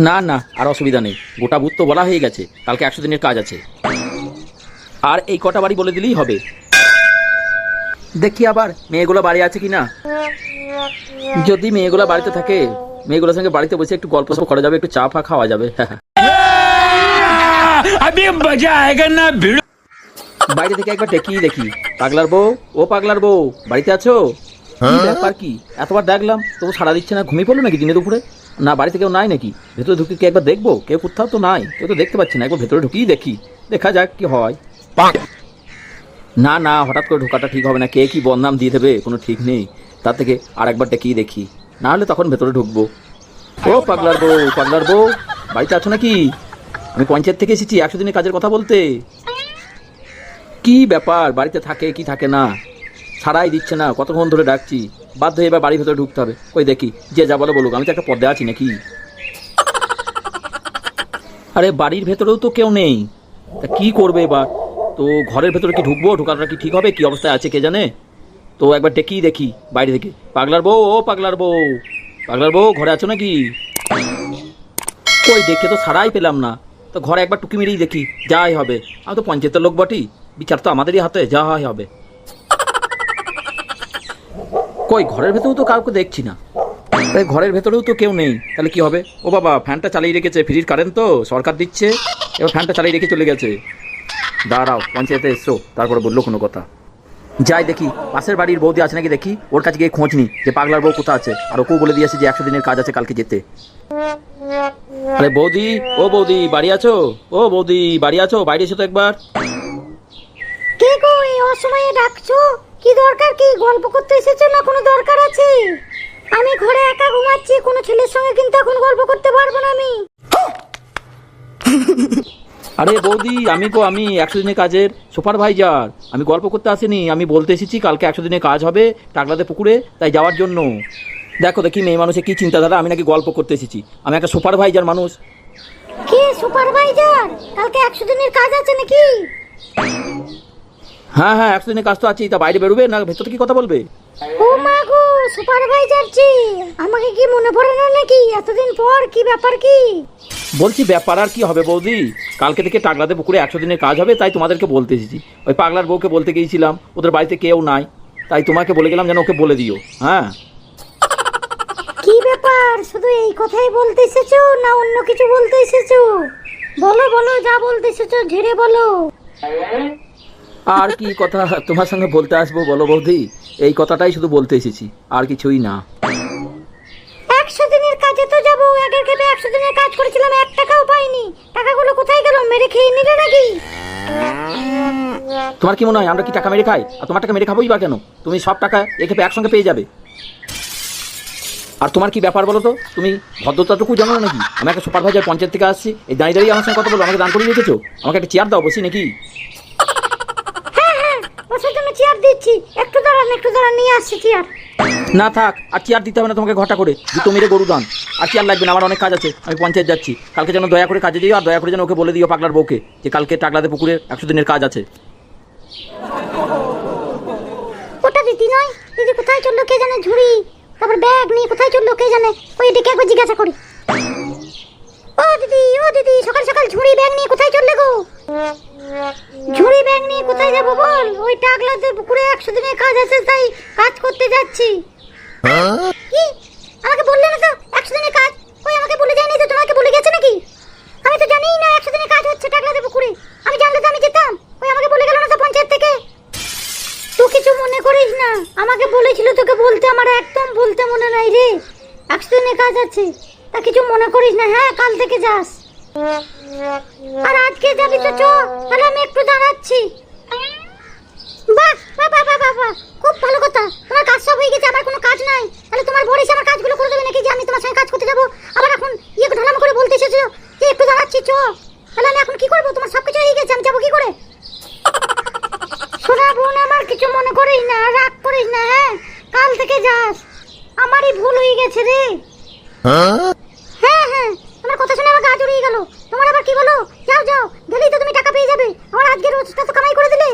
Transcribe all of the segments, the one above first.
না না, আর অসুবিধা নেই, গোটা বুথ তো বলা হয়ে গেছে, কালকে 100 দিনের কাজ আছে। আর এই কটা বাড়ি বলে দিলেই হবে। দেখি আবার মেয়েগুলো বাড়ি আছে কি না। যদি মেয়েগুলো বাড়িতে থাকে, মেয়েগুলোর সঙ্গে বাড়িতে বসে একটু গল্প সব করা যাবে, একটু চা ফা খাওয়া যাবে। বাইরে থেকে একবার ডেকেই দেখি, পাগলার বউ, ও পাগলার বউ, বাড়িতে আছো? কি ব্যাপার, কি এতবার ডাকলাম তবু সাড়া দিচ্ছে না? ঘুমিয়ে পড়লো নাকি দিনে দুপুরে? না বাড়িতে কেউ নাই নাকি? ভেতরে ঢুকে কি একবার দেখবো? কেউ কোথাও তো নাই, কেউ তো দেখতে পাচ্ছি না। একবার ভেতরে ঢুকিয়ে দেখি, দেখা যাক কি হয়। না না, হঠাৎ করে ঢোকাটা ঠিক হবে না, কে কি বদনাম দিয়ে দেবে কোনো ঠিক নেই। তার থেকে আর একবার ডেকেই দেখি, না হলে তখন ভেতরে ঢুকবো। ও পাগলার বউ, পাগলার বউ, বাড়িতে আছো নাকি? আমি পঞ্চায়েত থেকে এসেছি 100 দিনের কাজের কথা বলতে। কি ব্যাপার, বাড়িতে থাকে কি থাকে না, সারাই দিচ্ছে না, কতক্ষণ ধরে ডাকছি, বাধ্য হয়ে এবার বাড়ির ভেতরে ঢুকতে হবে। ওই দেখি, যে যা বলো বলুক, আমি তো একটা পর্দা আছি নাকি? আরে বাড়ির ভেতরেও তো কেউ নেই, তা কি করবে এবার? তো ঘরের ভেতরে কি ঢুকবো? ঢোকাটা কি ঠিক হবে? কি অবস্থায় আছে কে জানে। তো একবার ডেকেই দেখি বাইরে থেকে, পাগলার বউ, ও পাগলার বউ, পাগলার বউ, ঘরে আছো নাকি? কই, দেখে তো সারাই পেলাম না। তো ঘরে একবার টুকি মেরেই দেখি, যাই হবে। আমি তো পঞ্চায়েতের লোক বটি, বিচার তো আমাদেরই হাতে, যা হয় হবে। কই, ঘরের ভেতরেও তো কাউকে দেখছি না। তাই ঘরের ভেতরেও তো কেউ নেই, তাহলে কি হবে? ও বাবা, ফ্যানটা চালিয়ে রেখেছে, ফ্রির কারেন্ট তো সরকার দিচ্ছে, এবার ফ্যানটা চালিয়ে রেখে চলে গেছে। দাঁড়াও, পঞ্চায়েতে এসছো তারপরে বললো কোনো কথা। যাই দেখি পাশের বাড়ির বৌদি আছে নাকি দেখি, ওর কাছে গিয়ে খোঁজ নি যে পাগলার বউ কোথা আছে। আর ওকেও বলে দিয়েছে যে 100 দিনের কাজ আছে কালকে যেতে। আরে বৌদি, ও বৌদি, বাড়ি আছো? ও বৌদি, বাড়ি আছো? বাইরে এসো তো একবার। কে গো, এই অসময়ে ডাকছো? কি দরকার? কি গল্প করতে এসেছো না কোনো দরকার আছে? আমি ঘরে একা ঘুমাচ্ছি, কোনো ছেলের সঙ্গে কিন্তু এখন গল্প করতে পারবো না আমি। আরে বৌদি, আমি 100 দিনের কাজের সুপারভাইজার। আমি গল্প করতে আসিনি, আমি বলতে এসেছি কালকে 100 দিনের কাজ হবে টাকলাতে পুকুরে, তাই যাওয়ার জন্য। দেখো দেখি মেয়ে মানুষের কি চিন্তাধারা, আমি নাকি গল্প করতে এসেছি? আমি একটা সুপারভাইজার মানুষ। কি সুপারভাইজার? কালকে 100 দিনের কাজ আছে নাকি? হ্যাঁ হ্যাঁ, 100 দিনের কাজ তো আছেই, তা বাইরে বেরোবে না ভেতরে কি কথা বলবে? ও মা গো, সুপারভাইজার জি, আমাকে কি মনে পড়ে না নাকি এতদিন পর? কি ব্যাপার কি? বলছি ব্যাপার আর কি হবে বৌদি, কালকে থেকে টাকলাতে পুকুরে 100 দিনের কাজ হবে, তাই তোমাদেরকে বলতে এসেছি। ওই পাগলার বউকে বলতে গিয়েছিলাম, ওদের বাড়িতে কেউ নাই, তাই তোমাকে বলে গেলাম যেন ওকে বলে দিও। হ্যাঁ, কি ব্যাপার, শুধু এই কথাই বলতে এসেছো না অন্য কিছু বলতে এসেছো? বলো বলো, যা বলতে এসেছো ঝেড়ে বলো। আর কি কথা তোমার সঙ্গে বলতে আসবো বলো বৌদি, এই কথাটাই শুধু বলতে এসেছি, আর কিছুই না। 100 দিনের কাজে তো যাবো, আগের খেপে 100 দিনের কাজ করেছিলাম, 1 টাকাও পাইনি। টাকাগুলো কোথায় গেল? মেরে খেয়ে নিলে নাকি? তোমার কি মনে হয় আমরা কি টাকা মেরে খাই? আর তোমার টাকা মেরে খাবোই বা কেন? তুমি সব টাকা এই খেপে একসঙ্গে পেয়ে যাবে। আর তোমার কি ব্যাপার বলো তো, তুমি ভদ্রতাটুকু জানো না নাকি? আমি একটা সুপারভাইজার, পঞ্চায়েত থেকে আসছি, এই দাঁড়িয়ে দাঁড়িয়ে আমার সঙ্গে কথা বলো, আমাকে দান করে রেখেছো। আমাকে একটা চেয়ার দাও, বসি নাকি? হ্যাঁ হ্যাঁ, বসার জন্য চেয়ার দিচ্ছি, একটু দাঁড়ান একটু দাঁড়ান, নিয়ে আসছি চেয়ার। না থাক, আর চেয়ার দিতে হবে না তোমাকে, ঘটা করে জুতো মেরে গরু দান। আর চেয়ার লাগবে না, আমার অনেক কাজ আছে, আমি পঞ্চায়েত যাচ্ছি। কালকে যেন দয়া করে কাজে দিও, আর দয়া করে যেন ওকে বলে দিও পাগলার বউকে যে কালকে টাকলাতে পুকুরে 100 দিনের কাজ আছে। ওটা দিদি নয়, দিদি কোথায় চললো কে জানে, ঝুড়ি তারপর ব্যাগ নিয়ে কোথায় চললো কে জানে। ওই ডেকে একবার জিজ্ঞাসা করি। ও দিদি, ও দিদি, সকাল সকাল ঝুড়ি ব্যাগ নিয়ে কোথায় চললে গো? ঝুড়ি ব্যাগ নিয়ে কোথায় যাবো বল? ওই টাকলাতে পুকুরে 100 দিনের কাজ আছে, তাই কাজ করতে যাচ্ছি। কি? আমাকে বললে না তো 100 দিনের কাজ? ওই আমাকে বলে যায়নি তো, তোমাকে বলে গেছে নাকি? আমি তো জানিই না 100 দিনের কাজ হচ্ছে টাকলাতে পুকুরে। আমি জানলে তো আমি যেতাম। ওই আমাকে বলে গেল না তো পঞ্চায়েত থেকে। তো কিছু মনে করিস না, আমাকে বলেছিল তোকে বলতে, আমার একদম বলতে মনে নাই রে। 100 দিনের কাজ আছে, তা কিছু মনে করিস না। হ্যাঁ, কাল থেকে যাস। আর আজকে যাবি তো চ, তাহলে আমি একটু দাঁড়াচ্ছি। বাহ বাহ বাহ বাহ বাহ, খুব ভালো কথা। তোমার কাজ সব হয়ে গেছে, আমার কোনো কাজ নাই। তাহলে তোমার বর এসে আমার কাজগুলো করে দেবে নাকি, যে আমি তোমার সঙ্গে কাজ করতে যাবো? আবার এখন ঢালাম করে বলতে এসেছো যে একটু দাঁড়াচ্ছি চ। তাহলে আমি এখন কি করবো? তোমার সব কিছু হয়ে গেছে, আমি যাবো কি করে? শোনা বোন, আমার কিছু মনে করিস না, রাগ করিস না। হ্যাঁ, কাল থেকে যাস, আমারই ভুল হয়ে গেছে রে। হ্যাঁ হ্যাঁ, তোমার কথা শুনে আমার গা জড়িয়ে গেল। তোমার আবার কি বলো? যাও যাও, গেলেই তো তুমি টাকা পেয়ে যাবে। আমার আজকে রোজটা তো কামাই করে দিলে।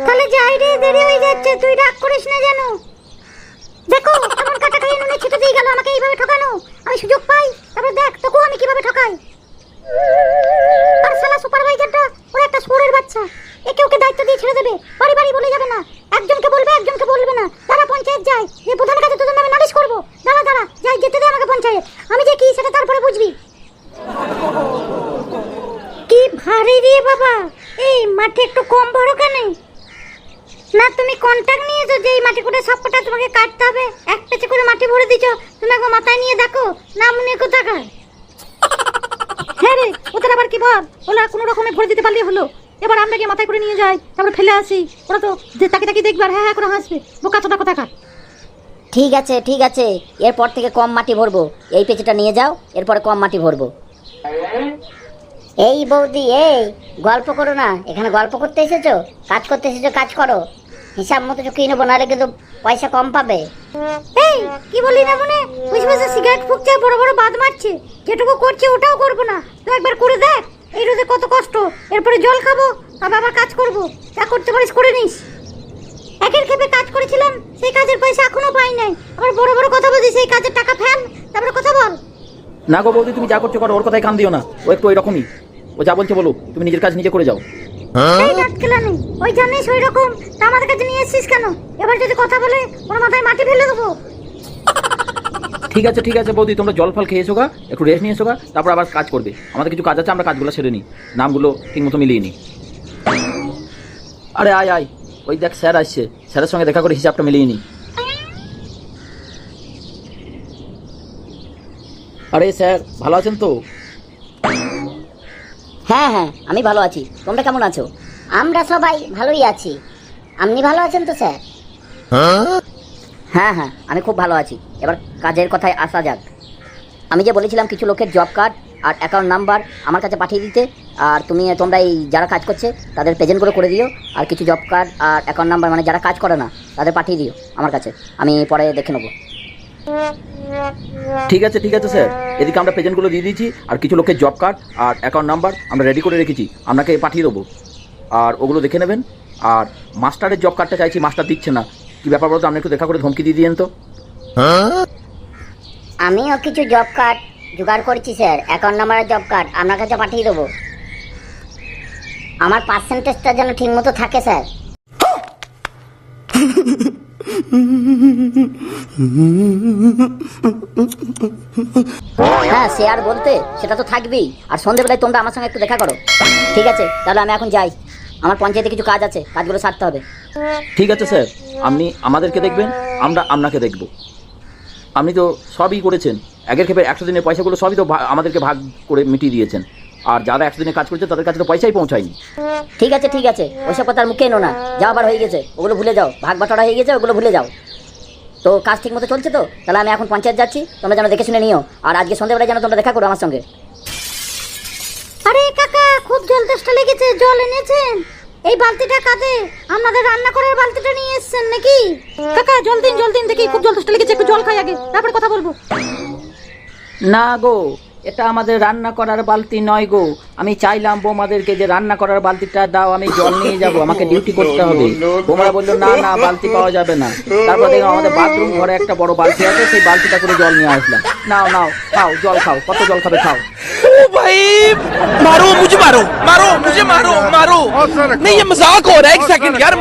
তাহলে যাই রে, দেরি হয়ে যাচ্ছে, তুই রাগ করিস না যেন। দেখো কেমন কাটা খাইয়ে নুনে ছিটে দিয়ে গেল আমাকে, এইভাবে ঠকানো। আমি সুযোগ পাই, তারপরে দেখ তোকেও আমি কিভাবে ঠকাই। আর শালা সুপারভাইজারটা ওর একটা সুরের বাচ্চা, একে ওকে দায়িত্ব দিয়ে ছেড়ে দেবে, বাড়ি বাড়ি বলে যাবে না, একজনকে বলবে একজনকে বলবে না। তারা পঞ্চায়েত যায়, যে প্রধানের কাছে তোদের নামে নালিশ করবো। দাঁড়া দাঁড়া, যাই যেতে দে আমাকে পঞ্চায়েত, আমি যে কি সেটা তারপরে বুঝবি। কি ভারী রে বাবা, এই মাটি একটু কম বড় কেন? না তুমি কন্ট্যাক্ট নিয়েছো যে এই মাটি কোটা সব কটা তোমাকে কাটতে হবে, এক পেঁচে করে মাটি ভরে দিছো, তুমি একবার মাথায় নিয়ে দেখো না মনে কোথাকার। হ্যাঁ রে, ওদের আবার কি ভাব, ওরা কোনো রকমে ভরে দিতে পারলেই হলো। এবার আমরা গিয়ে মাথায় করে নিয়ে যাই, তারপরে ফেলে আসি, ওরা তো যে তাকে তাকে দেখবে আর হ্যাঁ হ্যাঁ করে হাসবে, বোকা চোদা কোথাকার। ঠিক আছে ঠিক আছে, এরপর থেকে কম মাটি ভরবো, এই পেঁচেটা নিয়ে যাও, এরপরে কম মাটি ভরবো। এই বৌদি, এই গল্প করো না, এখানে গল্প করতে এসেছো? কাজ করতে এসেছো, কাজ করো, হিসাব মতো চুকিয়ে নেবো, নাহলে কিন্তু পয়সা কম পাবে। এই কি বলি না মনে, বসে বসে সিগারেট ফুঁকছে, বড় বড় বাদ মারছে, যেটুকু করছে ওটাও করবো না। তো একবার করে দেখ, এই রোদে কত কষ্ট, এরপরে জল খাবো, তারপর আবার কাজ করবো, যা করতে পারিস করে নিস। একের খেপে কাজ করেছিলাম, সেই কাজের পয়সা এখনো পাই নাই, আবার বড় বড় কথা বলছিস, সেই কাজের টাকা ফেল, তারপরে কথা বল। না গো বৌদি, তুমি যা করছো করো, ওর কথায় কান দিও না, ও একটু ওইরকমই, ও যা বলছে বলো, তুমি নিজের কাজ নিজে করে যাও। এই রাত কেলানি, ওই জানিস ওই রকম, তা আমাদের কাছে নিয়ে এসেছিস কেন? এবার যদি কথা বলে ওর মাথায় মাটি ফেলে দেবো। ঠিক আছে বৌদি, তোমরা জল ফল খেয়ে এসো গা, একটু রেস্ট নিয়ে এসো গা, তারপর আবার কাজ করবে। আমাদের কিছু কাজ আছে, আমরা কাজগুলো সেরে নিই, নামগুলো ঠিক মতো মিলিয়ে নিই। আরে আয় আয়, ওই দেখ স্যার আসছে, স্যারের সঙ্গে দেখা করে হিসাবটা মিলিয়ে নিই। আরে স্যার, ভালো আছেন তো? হ্যাঁ হ্যাঁ, আমি ভালো আছি, তোমরা কেমন আছো? আমরা সবাই ভালোই আছি, আপনি ভালো আছেন তো স্যার? হ্যাঁ হ্যাঁ, আমি খুব ভালো আছি। এবার কাজের কথায় আসা যাক। আমি যে বলেছিলাম কিছু লোকের জব কার্ড আর অ্যাকাউন্ট নাম্বার আমার কাছে পাঠিয়ে দিতে, আর তোমরা এই যারা কাজ করছে তাদের প্রেজেন্টগুলো করে দিও, আর কিছু জব কার্ড আর অ্যাকাউন্ট নাম্বার মানে যারা কাজ করে না তাদের পাঠিয়ে দিও আমার কাছে, আমি পরে দেখে নেবো। ঠিক আছে স্যার, এদিকে আমরা প্রেজেন্টগুলো দিয়ে দিয়েছি, আর কিছু লোকের জব কার্ড আর অ্যাকাউন্ট নাম্বার আমরা রেডি করে রেখেছি, আপনাকে পাঠিয়ে দেবো, আর ওগুলো দেখে নেবেন। আর মাস্টারের জব কার্ডটা চাইছি, মাস্টার দিচ্ছে না, কি ব্যাপার বলতো, আপনি একটু দেখা করে ধমকি দিয়ে দিয়েন তো। আমিও কিছু জব কার্ড জোগাড় করছি স্যার, অ্যাকাউন্ট নাম্বারের জব কার্ড আপনার কাছে পাঠিয়ে দেবো। আমার পার্সেন্টেজটা যেন ঠিক মতো থাকে স্যার। হ্যাঁ, সে আর বলতে, সেটা তো থাকবেই। আর সন্ধ্যেবেলায় তোমরা আমার সঙ্গে একটু দেখা করো। ঠিক আছে, তাহলে আমি এখন যাই, আমার পঞ্চায়েতে কিছু কাজ আছে, কাজগুলো সারতে হবে। ঠিক আছে স্যার, আপনি আমাদেরকে দেখবেন, আমরা আপনাকে দেখব। আপনি তো সবই করেছেন, আগের ক্ষেপে 100 দিনের পয়সাগুলো সবই তো আমাদেরকে ভাগ করে মিটিয়ে দিয়েছেন, আর যারা 100 দিনে কাজ করেছে তাদের কাছে তো পয়সাই পৌঁছায়নি। ঠিক আছে, ওইসব কথা আর মুখে এনো না, যাও আবার হয়ে গেছে, ওগুলো ভুলে যাও, ভাগ বাটোয়ারা হয়ে গেছে, ওগুলো ভুলে যাও। তো কাজ ঠিক মতো চলছে তো? তাহলে আমি এখন পঞ্চায়েত যাচ্ছি, তোমরা যেন দেখে শুনে নিও, আর আজকে সন্ধ্যেবেলায় যেন তোমরা দেখা করো আমার সঙ্গে। আরে কাকা, খুব জল তেষ্টা লেগেছে, জল এনেছেন? এই বালতিটা কাঁদে, আপনাদের রান্না করার বালতিটা নিয়ে এসেছেন নাকি? কাকা জল দিন দেখি, খুব জল তেষ্টা লেগেছে, একটু জল খাই আগে, তারপর কথা বলবো। না গো, এটা আমাদের রান্না করার বালতি নয় গো, আমি চাইলাম বৌমাদেরকে যে রান্না করার বালতিটা দাও, আমি জল নিয়ে যাব, আমাকে ডিউটি করতে হবে। বৌমারা বললো না বালতি পাওয়া যাবে না। তারপর দেখলাম আমাদের বাথরুম ঘরে একটা বড় বালতি আছে, সেই বালতিটা করে জল নিয়ে আসলাম। নাও খাও, জল খাও, কত জল খাবে খাও। ओ भाई, मारो मुझे, मारो मुझे, मारो नहीं, ये मजाक हो रहा है, एक सेकंड यार।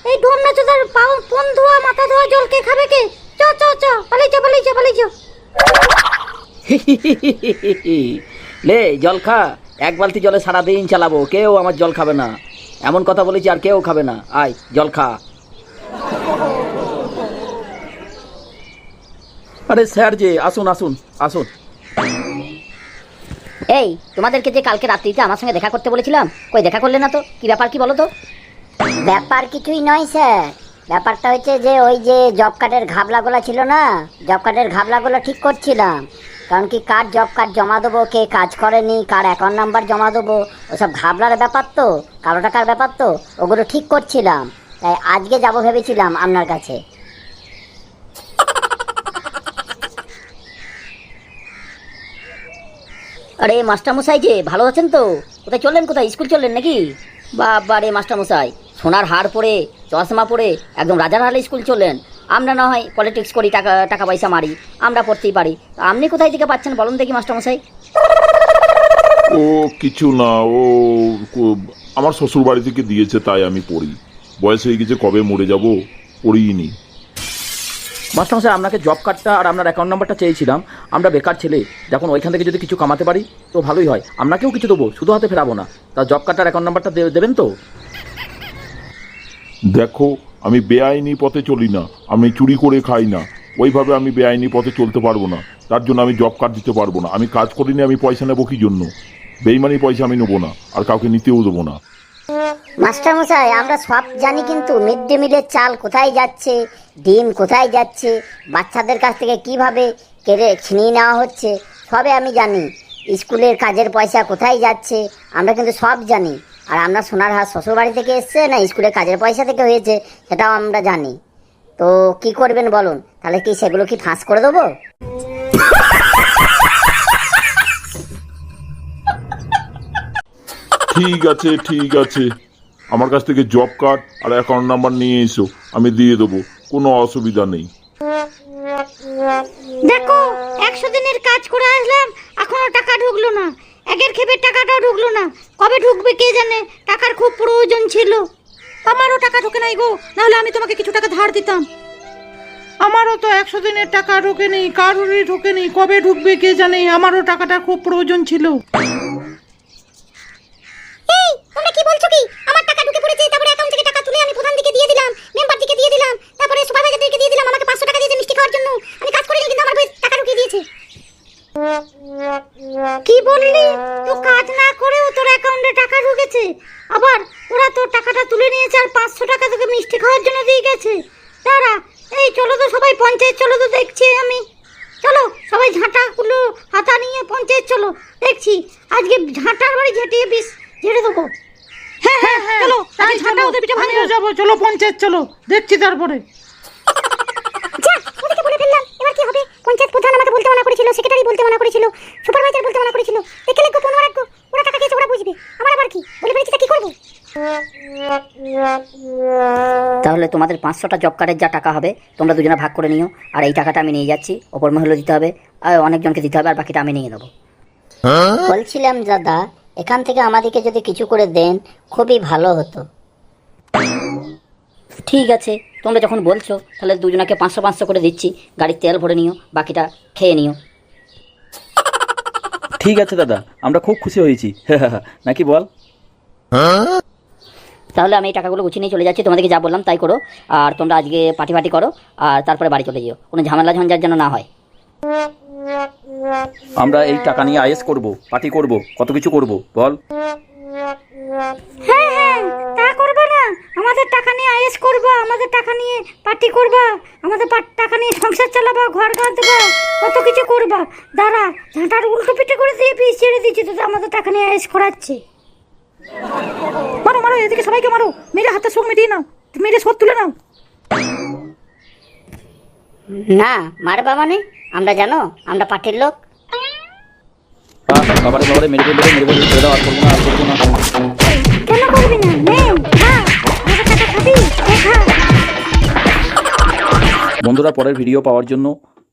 এই ঢোমনা চোদার ফোন ধোয়া মাথা ধোয়া জল কে খাবে কে? চ পালিয়ে যা। লে জল খা, এক বালতি জলে সারাদিন চালাবো, কেউ আমার জল খাবে না, এমন কথা বলেছি, আর কেউ খাবে না, আয় জল খা। আরে স্যার যে, আসুন। এই তোমাদেরকে যে কালকে রাত্রিতে আমার সঙ্গে দেখা করতে বলেছিলাম, কই দেখা করলে না তো? কি ব্যাপার, কি বলো তো? ব্যাপার কিছুই নয় স্যার, ব্যাপারটা হচ্ছে যে ওই যে জব কার্ডের ঘাবলাগুলো ছিল না, জব কার্ডের ঘাবলাগুলো ঠিক করছিলাম, কারণ কি কার জব কার্ড জমা দেবো, কে কাজ করেনি, কার অ্যাকাউন্ট নাম্বার জমা দেবো, ওসব ঘাবড়ার ব্যাপার তো, কালো টাকার ব্যাপার তো, ওগুলো ঠিক করছিলাম। তাই আজকে যাব ভেবেছিলাম আপনার কাছে। আরে মাস্টারমশাই যে ভালো আছেন তো? কোথায় চললেন, কোথায় স্কুল চললেন নাকি? বাবা রে মাস্টারমশাই, সোনার হার পরে চশমা পরে একদম রাজার হালে স্কুল চললেন। আমরা না হয় পলিটিক্স করি, টাকা টাকা পয়সা মারি, আমরা পড়তেই পারি। আপনি কোথায় থেকে পাচ্ছেন বলুন দেখি মাস্টারমশাই? ও কিছু না, ও আমার শ্বশুর বাড়ি থেকে দিয়েছে, তাই আমি পড়ি। বয়স হয়ে গেছে, কবে মরে যাব, পড়িনি। মাস্টারমশাই, আপনাকে জব কার্ডটা আর আপনার অ্যাকাউন্ট নাম্বারটা চেয়েছিলাম। আমরা বেকার ছেলে, যখন ওইখান থেকে যদি কিছু কামাতে পারি তো ভালোই হয়। আপনাকেও কিছু দেবো, শুধু হাতে ফেরাবো না। তা জব কার্ডটার অ্যাকাউন্ট নাম্বারটা দেবেন তো? দেখো, আমি বেআইনি পথে চলি না, আমি চুরি করে খাই না, ওইভাবে আমি বেআইনি পথে চলতে পারবো না। তার জন্য আমি জব কার্ড দিতে পারবো না। আমি কাজ করিনি, আমি পয়সা নেবো কি জন্য? বেইমানি পয়সা আমি নেবো না, আর কাউকে নিতেও দেবো না। মাস্টারমশাই, আমরা সব জানি, কিন্তু মিড ডে মিলের চাল কোথায় যাচ্ছে, ডিম কোথায় যাচ্ছে, বাচ্চাদের কাছ থেকে কিভাবে কেড়ে ছিনিয়ে নেওয়া হচ্ছে, সবে আমি জানি। স্কুলের কাজের পয়সা কোথায় যাচ্ছে আমরা কিন্তু সব জানি। আর আমরা সোনার হার শ্বশুর বাড়ি থেকে এসছে না স্কুলের কাজের পয়সা থেকে হয়েছে, সেটাও আমরা জানি। তো কি করবেন বলুন? তাহলে কি সেগুলো কি ফাঁস করে দেবো? ঠিক আছে, ঠিক আছে, আমার কাছ থেকে জব কার্ড আর অ্যাকাউন্ট নাম্বার নিয়ে এসো, আমি দিয়ে দেবো, কোনো অসুবিধা নেই। দেখো, 100 দিনের কাজ করে আসলাম, এখনো টাকা ঢুকলো না। একের খেপের টাকাটাও ঢুকলো না। কবে ঢুকবে কে জানে। টাকার খুব প্রয়োজন ছিল। আমারও টাকা ঢোকে নাই গো, নাহলে আমি তোমাকে কিছু টাকা ধার দিতাম। আমারও তো 100 দিনের টাকা ঢোকেনি, কারোরই ঢোকেনি, কবে ঢুকবে কে জানে। আমারও টাকাটা খুব প্রয়োজন ছিল। এই, তোমরা কি বলছো কি? আমার টাকা ঢুকে পড়েছে, তারপরে অ্যাকাউন্ট থেকে টাকা তুলে আমি প্রধান দিকে দিয়ে দিলাম, মেম্বার দিকে দিয়ে দিলাম, তারপরে সুপারভাইজারকে দিয়ে দিলাম। আমাকে 500 টাকা দিয়েছে মিষ্টি খাওয়ার জন্য। আমি কাজ করিনি, কিন্তু আমার ভাই টাকা ঢুকিয়ে দিয়েছে। কি বললি? তো কাজ না করেও তোর অ্যাকাউন্টে টাকা ঢুকেছে? আবার ওরা তোর টাকাটা তুলে নিয়েছে আর 500 টাকা তোকে মিষ্টি খাওয়ার জন্য দিয়ে গেছে। দাঁড়া, এই চলো তো সবাই পঞ্চায়েত চলো, তো দেখছি আমি। চলো সবাই ঝাঁটাগুলো হাতা নিয়ে পঞ্চায়েত চলো, দেখছি আজকে ঝাঁটার বাড়ি ঝেঁটিয়ে বিষ ঝেড়ে দেবো। হ্যাঁ হ্যাঁ হ্যাঁ, চলো তাই ঝাঁটা ওদের পিঠে ভাঙিয়ে যাবো। চলো পঞ্চায়েত চলো, দেখছি তারপরে। যা, ওদেরকে বলে ফেললাম, এবার কি হবে? পঞ্চায়েত প্রধান আমাকে বলতে মানা করেছিল, সেক্রেটারি বলতে মানা করেছিল, সুপারভাইজার বলতে মানা করেছিল। দেখে লিখবো, 15 রাখবো। ওরা টাকা খেয়েছে, ওরা বুঝবে। আমার আবার কি বলে ফেলেছি, তা কি করবো? তাহলে তোমাদের 500টা জব কার্ডের যা টাকা হবে তোমরা দুজনে ভাগ করে নিও, আর এই টাকাটা আমি নিয়ে যাচ্ছি, ওপর মহলে দিতে হবে, আর অনেকজনকে দিতে হবে, আর বাকিটা আমি নিয়ে নেবো। বলছিলাম দাদা, এখান থেকে আমাদেরকে যদি কিছু করে দেন খুবই ভালো হতো। ঠিক আছে, তোমরা যখন বলছো তাহলে দুজনকে 500 করে দিচ্ছি। গাড়ির তেল ভরে নিও, বাকিটা খেয়ে নিও। ঠিক আছে দাদা, আমরা খুব খুশি হয়েছি। নাকি বল? তাহলে আমি এই টাকাগুলো গুছিয়ে নিয়ে চলে যাচ্ছি। তোমাদেরকে যা বললাম তাই করো, আর তোমরা আজকে পার্টি করো, আর তারপরে বাড়ি চলে যেও। কোনো ঝামেলা ঝঞ্ঝাট যেন না হয়। আমরা এই টাকা নিয়ে আইএস করব, পার্টি করব, কত কিছু করব, বল? হ্যাঁ হ্যাঁ, তা করবে না? আমাদের টাকা নিয়ে আয়েস করবা, আমাদের টাকা নিয়ে পার্টি করবা, আমাদের টাকা নিয়ে সংসার চালাবা, ঘর গাঁদবা, কত কিছু করবা। দাঁড়া, ঝাঁটার উল্টো পিঠে করে দিয়ে পিস ছেড়ে দিচ্ছি, তো আমাদের টাকা নিয়ে আয়েস করাচ্ছে। মারো মারো, এদিকে সবাইকে মারো, মেরে হাতে সুখ মিটিয়ে নাও, মেরে শোধ তুলে নাও। না মারবা মানে? আমরা জানো আমরা পার্টির লোক। বাবারে বাবারে, মেরে ফেলবে, ছেড়ে দাও, আর করবো না, আর করবো না। কেন করবি না? নে, খা, আমাদের টাকা খাবি, খা। বন্ধুরা, পরের ভিডিও পাওয়ার জন্য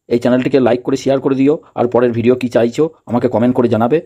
এই চ্যানেলটিকে লাইক করে শেয়ার করে দিও, আর পরের ভিডিও কি চাইছো আমাকে কমেন্ট করে জানাবে।